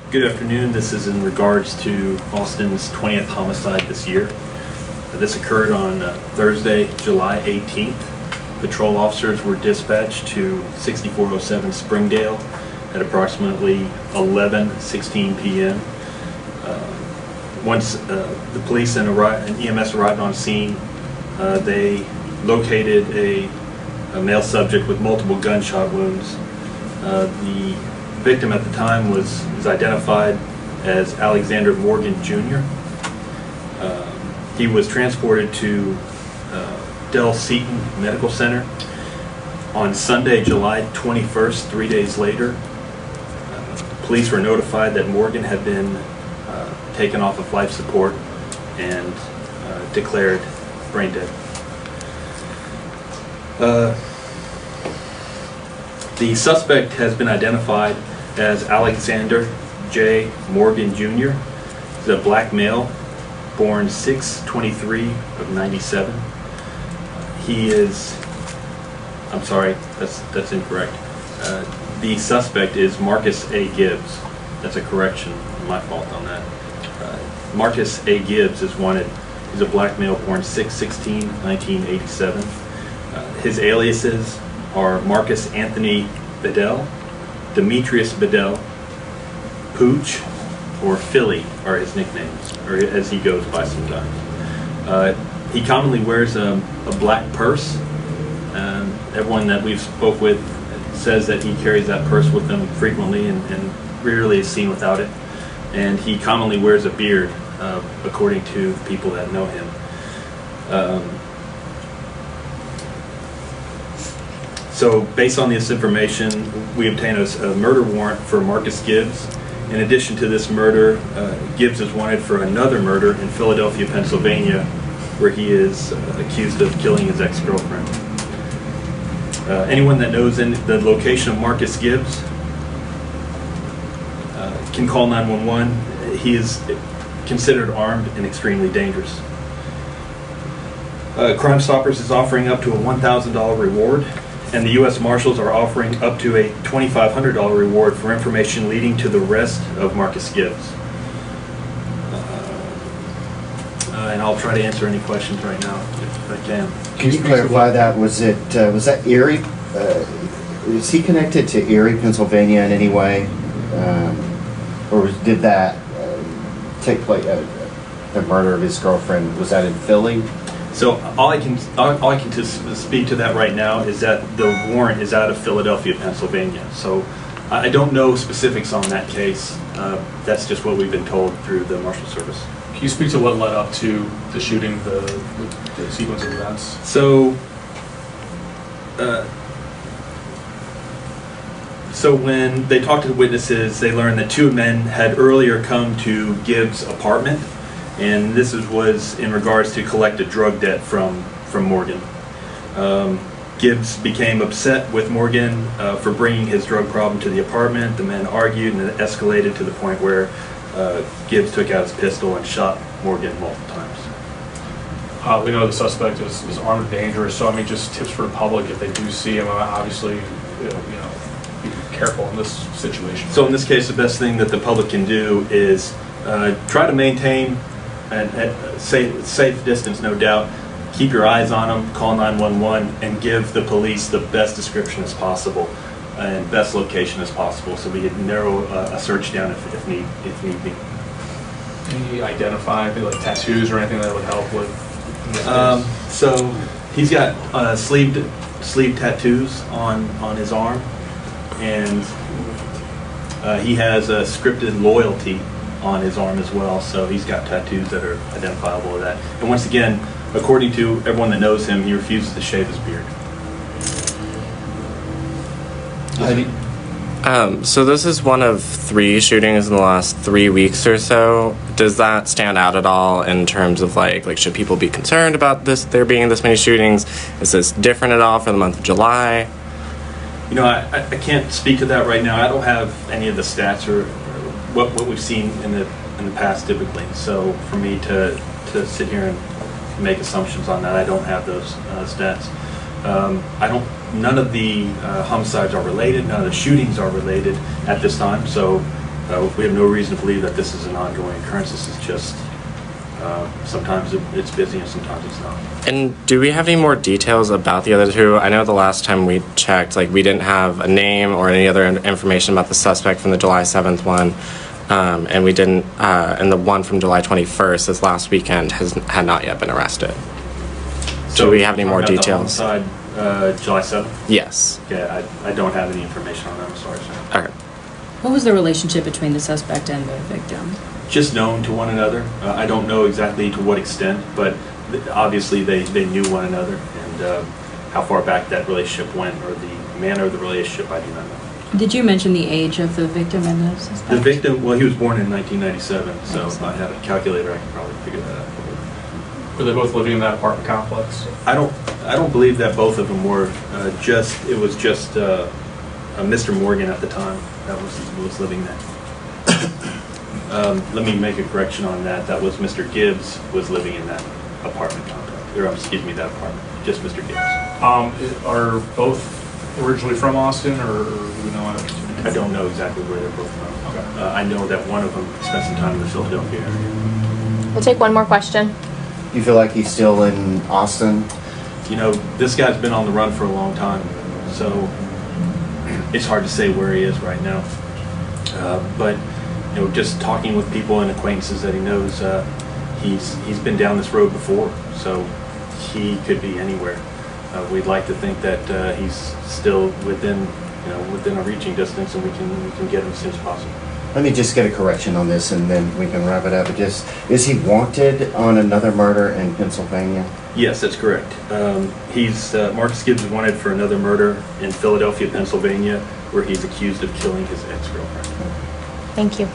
Good afternoon. This is in regards to Austin's 20th homicide this year. This occurred on Thursday, July 18th. Patrol officers were dispatched to 6407 Springdale at approximately 11:16 p.m. Once the police and EMS arrived on scene, they located a male subject with multiple gunshot wounds. The victim at the time was identified as Alexander Morgan Jr. He was transported to Del Seton Medical Center on Sunday, July 21st, 3 days later. Police were notified that Morgan had been taken off of life support and declared brain dead. The suspect has been identified as Alexander J. Morgan Jr. He's a black male, born 6/23 of 97. He is, I'm sorry, that's incorrect. The suspect is Marcus A. Gibbs. That's a correction, my fault on that. Marcus A. Gibbs is wanted. He's a black male born 6/16/1987. His aliases are Marcus Anthony Bedell, Demetrius Bedell, Pooch, or Philly are his nicknames, or as he goes by sometimes. He commonly wears a black purse. Everyone that we've spoke with says that he carries that purse with him frequently and rarely is seen without it. And he commonly wears a beard, according to people that know him. So based on this information, we obtained a murder warrant for Marcus Gibbs. In addition to this murder, Gibbs is wanted for another murder in Philadelphia, Pennsylvania, where he is accused of killing his ex-girlfriend. Anyone that knows the location of Marcus Gibbs can call 911. He is considered armed and extremely dangerous. Crime Stoppers is offering up to a $1,000 reward, and the U.S. Marshals are offering up to a $2,500 reward for information leading to the arrest of Marcus Gibbs. And I'll try to answer any questions right now if I can. Can you clarify that? Was that Erie? Is he connected to Erie, Pennsylvania in any way, or did that take place? The murder of his girlfriend, was that in Philly? So all I can speak to that right now is that the warrant is out of Philadelphia, Pennsylvania. So I don't know specifics on that case. That's just what we've been told through the Marshal Service. Can you speak to what led up to the shooting, the sequence of events? So when they talked to the witnesses, they learned that two men had earlier come to Gibbs' apartment, and this was in regards to collect a drug debt from Morgan. Gibbs became upset with Morgan for bringing his drug problem to the apartment. The men argued, and it escalated to the point where Gibbs took out his pistol and shot Morgan multiple times. We know the suspect is armed and dangerous, so I mean, just tips for the public if they do see him. Obviously, be careful in this situation. So in this case, the best thing that the public can do is try to maintain a safe distance, no doubt. Keep your eyes on them, call 911, and give the police the best description as possible and best location as possible, so we can narrow a search down if need be. Can you identify anything like tattoos or anything that would help with this case? So he's got sleeve tattoos on his arm, and he has a scripted loyalty on his arm as well, so he's got tattoos that are identifiable with that. And once again, according to everyone that knows him, he refuses to shave his beard. So this is one of 3 shootings in the last 3 weeks or so. Does that stand out at all in terms of like should people be concerned about there being this many shootings? Is this different at all for the month of July? You know, I can't speak to that right now. I don't have any of the stats or what we've seen in the past typically. So for me to sit here and make assumptions on that, I don't have those stats. None of the homicides are related. None of the shootings are related at this time. So We have no reason to believe that this is an ongoing occurrence. This is just, sometimes it's busy and sometimes it's not. And do we have any more details about the other two? I know the last time we checked, like, we didn't have a name or any other information about the suspect from the July 7th one. And we didn't, and the one from July 21st, this last weekend, had not yet been arrested. So do we have any more about the details? homicide, July 7th? Yes. Yeah, I don't have any information on that, I'm sorry, sir. Okay. What was the relationship between the suspect and the victim? Just known to one another. I don't know exactly to what extent, but obviously they knew one another, and how far back that relationship went or the manner of the relationship, I do not know. Did you mention the age of the victim and the suspect? The victim, well, he was born in 1997, so if I had a calculator, I could probably figure that out. Were they both living in that apartment complex? I don't believe that both of them were. It was just Mr. Morgan at the time that was living there. Let me make a correction on that. That was Mr. Gibbs was living in that apartment complex, or excuse me, that apartment. Just Mr. Gibbs. Are both originally from Austin, or do we know? I don't know exactly where they're both from. Okay. I know that one of them spent some time in the Philadelphia area. We'll take one more question. You feel like he's still in Austin? You know, this guy's been on the run for a long time, so it's hard to say where he is right now. But you know, just talking with people and acquaintances that he knows, he's been down this road before, so he could be anywhere. We'd like to think that he's still within a reaching distance, and we can get him as soon as possible. Let me just get a correction on this and then we can wrap it up. Is he wanted on another murder in Pennsylvania? Yes, that's correct. Marcus Gibbs is wanted for another murder in Philadelphia, Pennsylvania, where he's accused of killing his ex-girlfriend. Thank you.